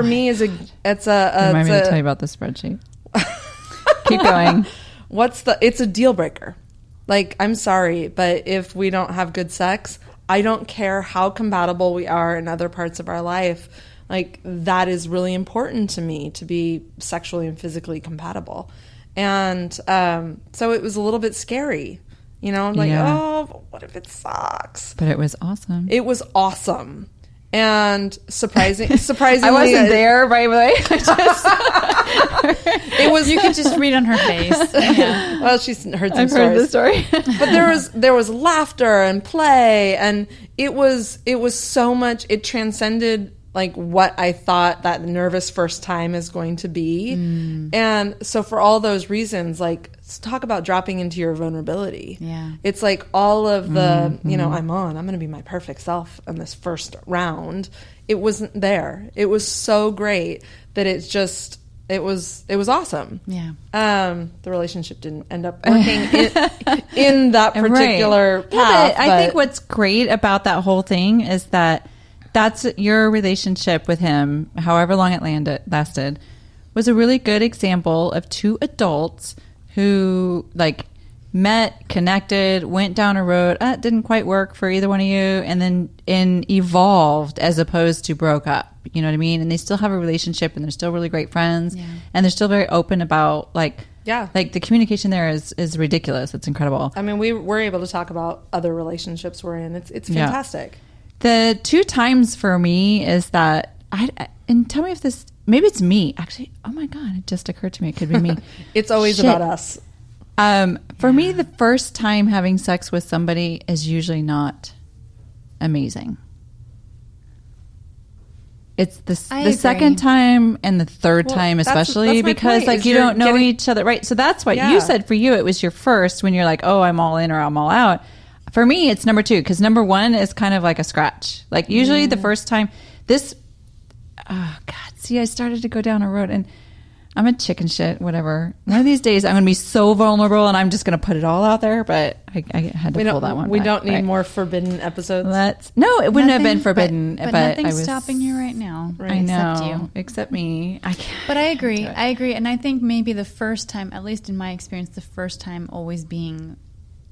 For me, it's Remind me to tell you about the spreadsheet. Keep going. It's a deal breaker. Like, I'm sorry, but if we don't have good sex, I don't care how compatible we are in other parts of our life. Like, that is really important to me, to be sexually and physically compatible. And so it was a little bit scary, you know, like, oh, what if it sucks? But it was awesome. It was awesome. And surprisingly, I wasn't there, by the way. It was. You could just read on her face. Yeah. Well, she's heard some I've stories. heard the story. But there was laughter and play, and it was so much. It transcended like what I thought that nervous first time is going to be. And so for all those reasons, like, let's talk about dropping into your vulnerability. Yeah. It's like all of the, you know, I'm going to be my perfect self in this first round. It wasn't there. It was so great that it's just, it was awesome. Yeah. The relationship didn't end up working in that particular path. Yeah, but I think what's great about that whole thing is that that's your relationship with him, however long it lasted, was a really good example of two adults who like met, connected, went down a road, didn't quite work for either one of you, and then evolved as opposed to broke up. You know what I mean? And they still have a relationship, and they're still really great friends, and they're still very open about like the communication there is ridiculous. It's incredible. I mean, we were able to talk about other relationships we're in. It's fantastic. Yeah. The two times for me is that and tell me if this, maybe it's me actually. Oh my God, it just occurred to me. It could be me. It's always about us. For me, the first time having sex with somebody is usually not amazing. It's the second time and the third time, especially that's because point, like you don't know each other. Right. So that's what you said for you. It was your first when you're like, oh, I'm all in or I'm all out. For me, it's number two, because number one is kind of like a scratch. Like usually the first time I started to go down a road, and I'm a chicken shit, whatever. One of these days I'm going to be so vulnerable and I'm just going to put it all out there, but I had to pull that one. We don't need more forbidden episodes. No, it wouldn't have been forbidden. But nothing's stopping you right now. Right. I know. Except you. Except me. I can't. But I agree. And I think maybe the first time, at least in my experience, the first time always being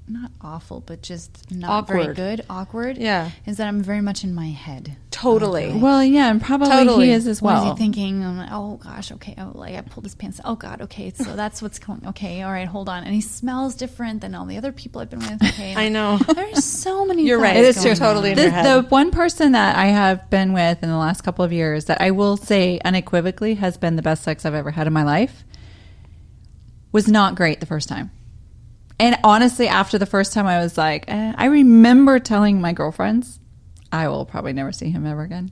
not awful, but just not very good, awkward. Yeah. Is that I'm very much in my head. Totally. Well, yeah, and probably he is as well. What is he thinking? I'm like, oh gosh, okay. Oh, like I pulled his pants. Oh God, okay. So that's what's going. Okay, all right, hold on. And he smells different than all the other people I've been with. Okay. I know. There's so many. You're right. It is true. Totally in your head. The one person that I have been with in the last couple of years that I will say unequivocally has been the best sex I've ever had in my life was not great the first time. And honestly, after the first time, I was like, I remember telling my girlfriends, I will probably never see him ever again.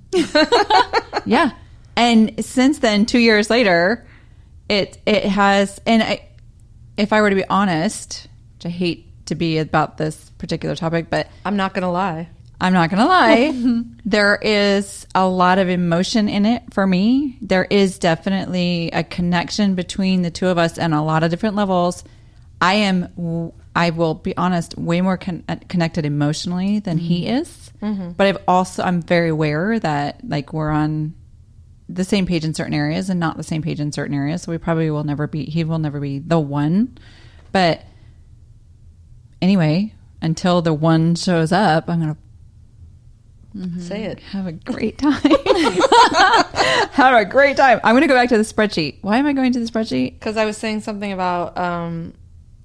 Yeah. And since then, 2 years later, it has, and if I were to be honest, which I hate to be about this particular topic, but I'm not going to lie. There is a lot of emotion in it for me. There is definitely a connection between the two of us on a lot of different levels. I will be honest, way more connected emotionally than he is. Mm-hmm. But I'm very aware that like we're on the same page in certain areas and not the same page in certain areas. So he will never be the one. But anyway, until the one shows up, I'm going to say it. Have a great time. Have a great time. I'm going to go back to the spreadsheet. Why am I going to the spreadsheet? Because I was saying something about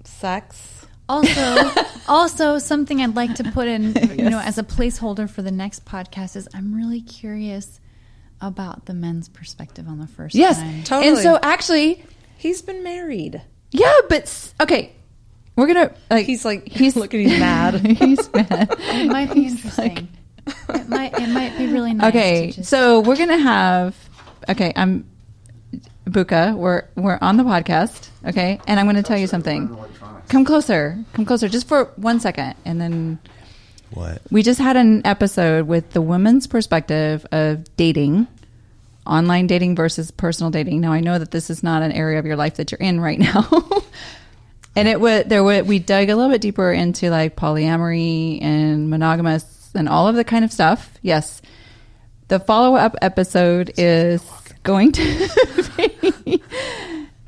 sex. Also something I'd like to put in, as a placeholder for the next podcast is I'm really curious about the men's perspective on the first time. Yes, totally. And so actually, he's been married. Yeah, but okay. We're gonna he's look at he's mad. He's mad. It might be interesting. It might be really nice. Okay, so we're gonna have. Okay, I'm Buka. We're on the podcast. Okay, and I'm gonna tell you something. Come closer, just for 1 second, and then. What? We just had an episode with the women's perspective of dating, online dating versus personal dating. Now I know that this is not an area of your life that you're in right now. And we dug a little bit deeper into like polyamory and monogamous and all of the kind of stuff. Yes. The follow-up episode is going to be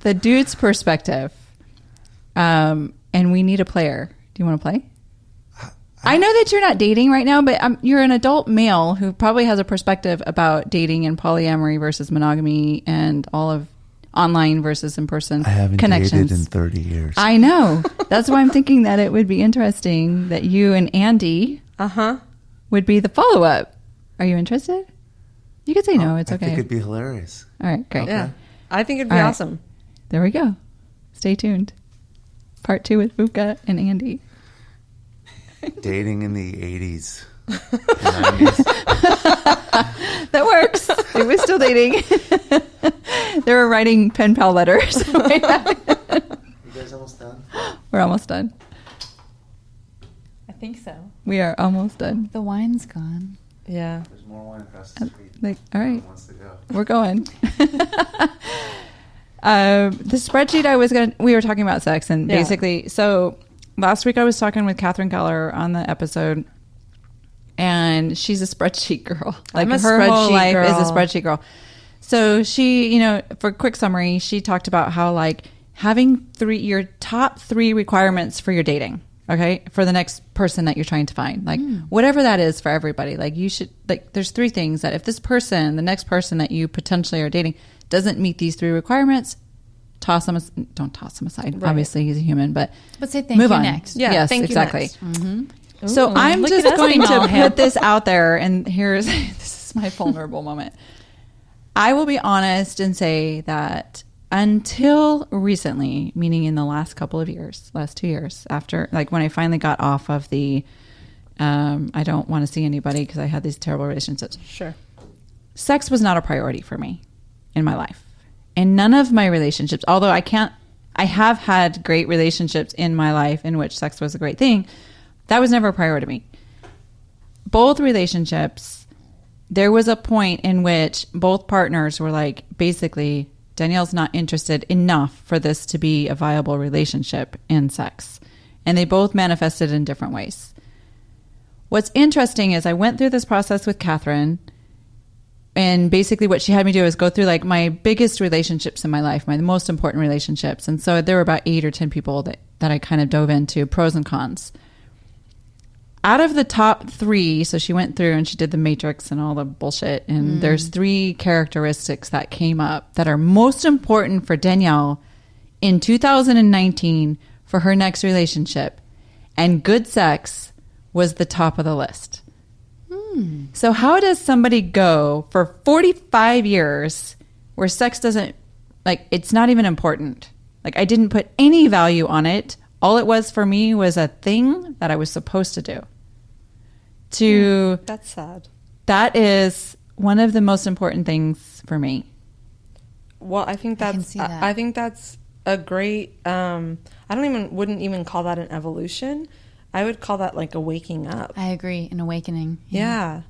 the dude's perspective. And we need a player. Do you want to play? I know that you're not dating right now, but you're an adult male who probably has a perspective about dating and polyamory versus monogamy and all of online versus in-person connections. I haven't dated in 30 years. I know. That's why I'm thinking that it would be interesting that you and Andy would be the follow-up. Are you interested? You could say no. It's okay. I think it'd be hilarious. All right, great. Yeah. I think it'd be awesome. There we go. Stay tuned. Part 2 with Fuka and Andy. Dating in the 80s. 90s. That works. It was still dating. They were writing pen pal letters. You guys almost done? We're almost done. I think so. We are almost done. The wine's gone. Yeah. There's more wine across the street. All right. Wants to go. We're going. The spreadsheet we were talking about sex and basically, so last week I was talking with Catherine Keller on the episode and she's a spreadsheet girl. Like her whole life is a spreadsheet girl. So she, for a quick summary, she talked about how like having your top 3 requirements for your dating. Okay. For the next person that you're trying to find, like whatever that is for everybody, like you should, like, there's 3 things that if this person, the next person that you potentially are dating doesn't meet these 3 requirements, don't toss him aside. Right. Obviously he's a human, but say thank you on. Next. Yeah. Yes, thank exactly. You next. Mm-hmm. So I'm just going to put this out there and this is my vulnerable moment. I will be honest and say that until recently, meaning in the last couple of years, last 2 years, after like when I finally got off of the I don't want to see anybody because I had these terrible relationships. Sure. Sex was not a priority for me in my life. And none of my relationships, although I have had great relationships in my life in which sex was a great thing, that was never a priority to me. Both relationships, there was a point in which both partners were like, basically, Danielle's not interested enough for this to be a viable relationship in sex. And they both manifested in different ways. What's interesting is I went through this process with Catherine, and basically what she had me do is go through like my biggest relationships in my life, my most important relationships. And so there were about 8 or 10 people that I kind of dove into, pros and cons. Out of the top 3, so she went through and she did the matrix and all the bullshit. And there's 3 characteristics that came up that are most important for Danielle in 2019 for her next relationship. And good sex was the top of the list. So how does somebody go for 45 years where sex doesn't, like, it's not even important? Like, I didn't put any value on it. All it was for me was a thing that I was supposed to do. That's sad. That is one of the most important things for me. Well, I think that's a great, wouldn't even call that an evolution. I would call that like a waking up. I agree, an awakening. Yeah.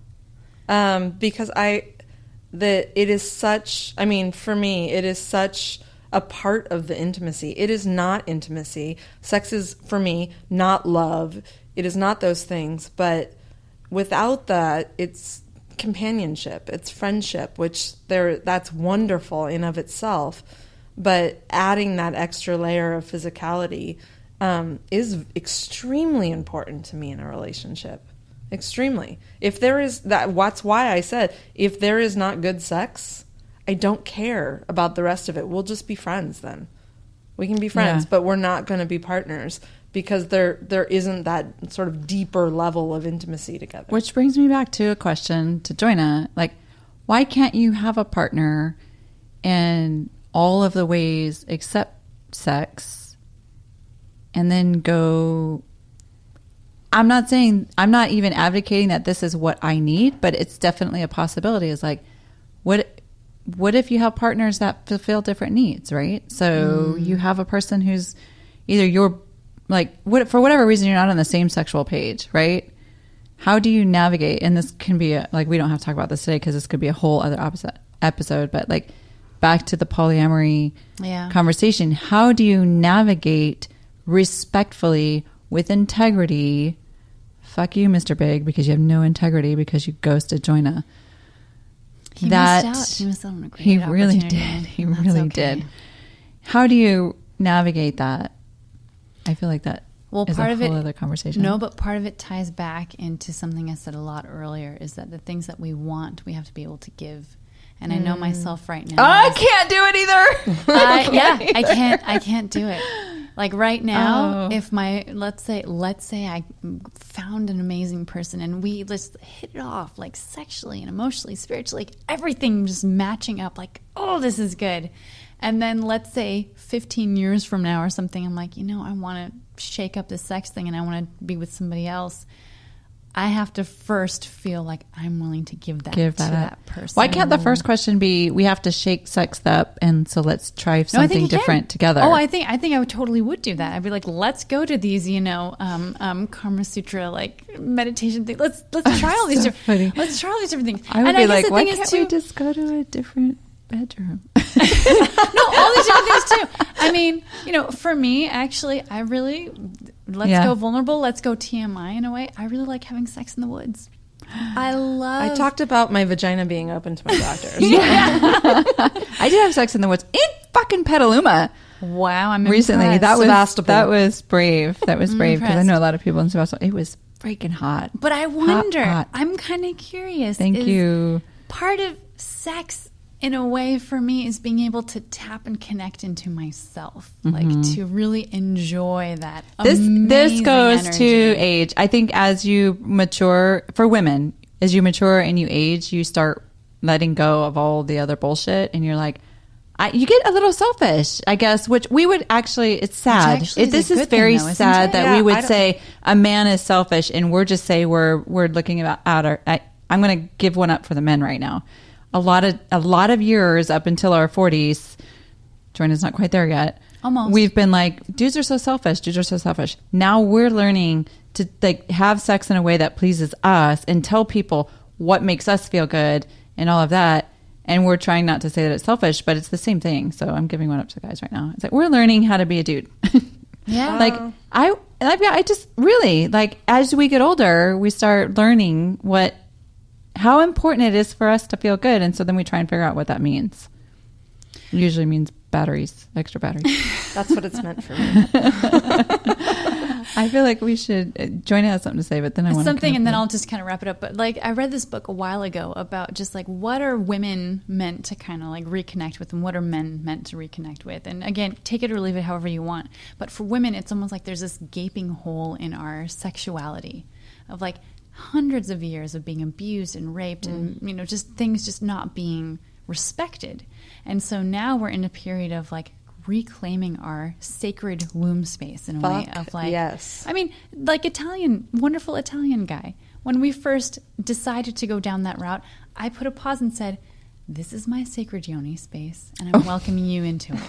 Because it is such, for me, it is such a part of the intimacy. It is not intimacy. Sex is, for me, not love. It is not those things. But without that, it's companionship. It's friendship, which that's wonderful in of itself. But adding that extra layer of physicality is extremely important to me in a relationship. Extremely. If there is that's why I said, if there is not good sex, I don't care about the rest of it. We'll just be friends then. We can be friends, but we're not going to be partners because there isn't that sort of deeper level of intimacy together. Which brings me back to a question to Joyna. Like, why can't you have a partner in all of the ways except sex? And then go, I'm not even advocating that this is what I need, but it's definitely a possibility. It's like, what if you have partners that fulfill different needs, right? So you have a person who's either you're like, for whatever reason, you're not on the same sexual page, right? How do you navigate? And this can be we don't have to talk about this today because this could be a whole other episode, but like back to the polyamory conversation. How do you navigate respectfully with integrity? Fuck you, Mr. Big, because you have no integrity because you ghosted Joyna. He missed out. He missed out on a great He really opportunity. did. He That's really okay. did. How do you navigate that? I feel like that Well, is part a of whole it, other conversation. No, but part of it ties back into something I said a lot earlier, is that the things that we want, we have to be able to give. And I know myself right now. I can't do it either. Yeah, I can't do it. Like right now, if let's say I found an amazing person and we just hit it off, like sexually and emotionally, spiritually, like everything just matching up, like, oh, this is good. And then let's say 15 years from now or something, I'm like, I want to shake up this sex thing and I want to be with somebody else. I have to first feel like I'm willing to give that to that person. Why can't the first question be, we have to shake sex up, and so let's try something different together? Oh, I think I totally would do that. I'd be like, let's go to these, Karma Sutra like meditation thing. Let's try all these different. Let's try all these different things. I would be like, why can't we just go to a different bedroom? No, all these different things too. I mean, for me, actually, I really let's go vulnerable. Let's go TMI in a way. I really like having sex in the woods. I talked about my vagina being open to my doctors. I did have sex in the woods in fucking Petaluma. Wow, I'm recently. Impressed. That was brave. That was brave because I know a lot of people in Sebastopol. It was freaking hot. But I wonder. Hot. I'm kind of curious. Thank you. Part of sex, in a way, for me, is being able to tap and connect into myself, like to really enjoy that. This goes energy. to age. I think as you mature, for women, as you mature and you age, you start letting go of all the other bullshit, and you're like, you get a little selfish, I guess. Which we would actually. It's sad. This is very sad that we would say a man is selfish, and we're just say we're looking at our. I'm going to give one up for the men right now. A lot of years up until our 40s, Joyna's not quite there yet. Almost. We've been like, dudes are so selfish. Dudes are so selfish. Now we're learning to have sex in a way that pleases us and tell people what makes us feel good and all of that. And we're trying not to say that it's selfish, but it's the same thing. So I'm giving one up to the guys right now. It's like, we're learning how to be a dude. Yeah. I just really, as we get older, we start learning how important it is for us to feel good. And so then we try and figure out what that means. It usually means batteries, extra batteries. That's what it's meant for me. I feel like we should. Joyna has something to say, but then I want something, and then I'll just kind of wrap it up. But I read this book a while ago about just what are women meant to kind of reconnect with, and what are men meant to reconnect with. And again, take it or leave it however you want. But for women, it's almost like there's this gaping hole in our sexuality of hundreds of years of being abused and raped, and just things just not being respected. And so now we're in a period of reclaiming our sacred womb space in a way of yes. I mean, wonderful Italian guy. When we first decided to go down that route, I put a pause and said, this is my sacred yoni space, and I'm welcoming you into it.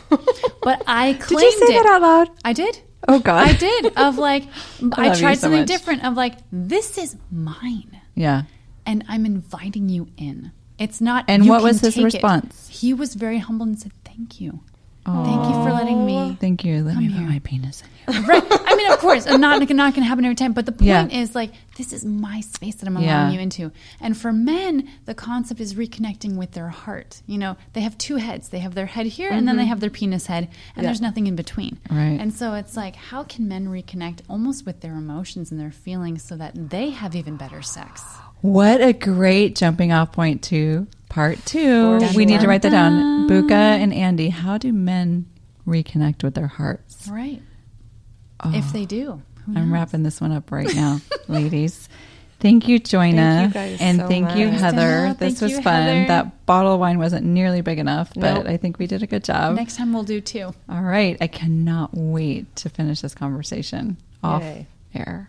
But I claimed it. Did you say that out loud? I did. Oh, God. I did. I tried something much. different of this is mine. Yeah. And I'm inviting you in. It's not. And you what can was his take response? It. He was very humble and said, thank you. Thank you for letting me. Thank you. Let me put here. my penis in you. Right. I mean, of course, I'm not going to happen every time. But the point is, this is my space that I'm allowing you into. And for men, the concept is reconnecting with their heart. They have two heads. They have their head here, and then they have their penis head, and there's nothing in between. Right. And so it's how can men reconnect almost with their emotions and their feelings so that they have even better sex? What a great jumping off point to part 2. For We need to sure. write that down. Buka and Andy, how do men reconnect with their hearts? Right. If they do. Who I'm knows? wrapping this one up right now, ladies. Thank you, Joyna. Thank you guys and so thank you, much. Heather. Danielle, This thank was you, fun. Heather. That bottle of wine wasn't nearly big enough, but Nope. I think we did a good job. Next time we'll do 2. All right. I cannot wait to finish this conversation off Yay. air.